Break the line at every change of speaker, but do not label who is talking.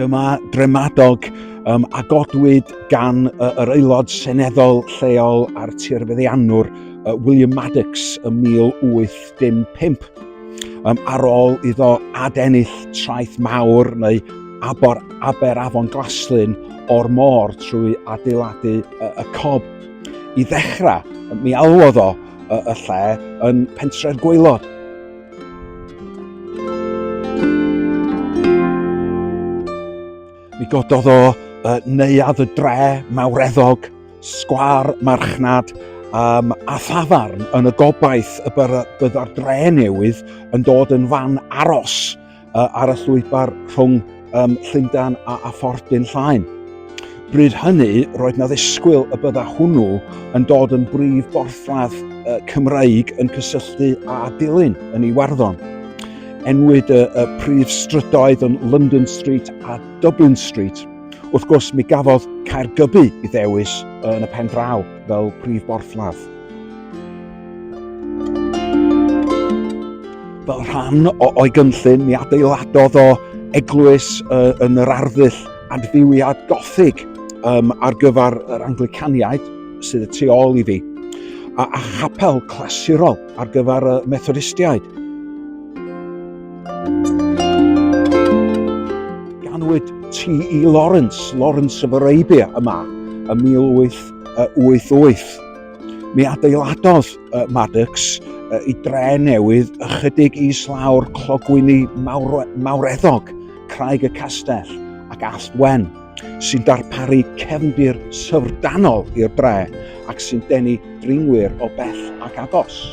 Dyma Dremadog a godwyd gan yr aelod seneddol lleol a'r tirfeddiannwr William Maddox ym 1805. Ar ôl iddo adennill traeth mawr neu aber afon Glaslyn o'r môr trwy adeiladu y cob. I ddechrau, mi alwodd o y lle yn pentref gwaelod. Mi gododd o neuadd y dre mawreddog, sgwâr marchnad a thafarn yn y gobaith y bydda'r dre newydd yn dod yn fan aros ar y llwybr rhwng Llundain a Phortyn Llaen. Bryd hynny, roedd na ddisgwyl y bydda hwnnw yn dod yn brif borthladd Cymreig yn cysylltu â dilyn yn Iwerddon. Enwyd y prif strydoedd yn London Street a Dublin Street. Wrth gwrs, mi gafodd Caergybi I ddewis yn y pen draw fel prif borthladd. Fel rhan o'i gynllun, mi adeiladodd o eglwys yn yr arddull adfywiad gothig ar gyfer yr Anglicaniaid, sydd y tu ôl I fi, a chapel clasurol ar gyfer y Methodistiaid. Ganwyd T.E. Lawrence of Arabia yma ym 1888. Mi adeiladodd Maddox I dre newydd ychydig islawr clogwyni mawreddog, Craig y Castell ac Allt Wen, sy'n darparu cefndir syfrdanol i'r dre ac sy'n denu dringwyr o bell ac agos.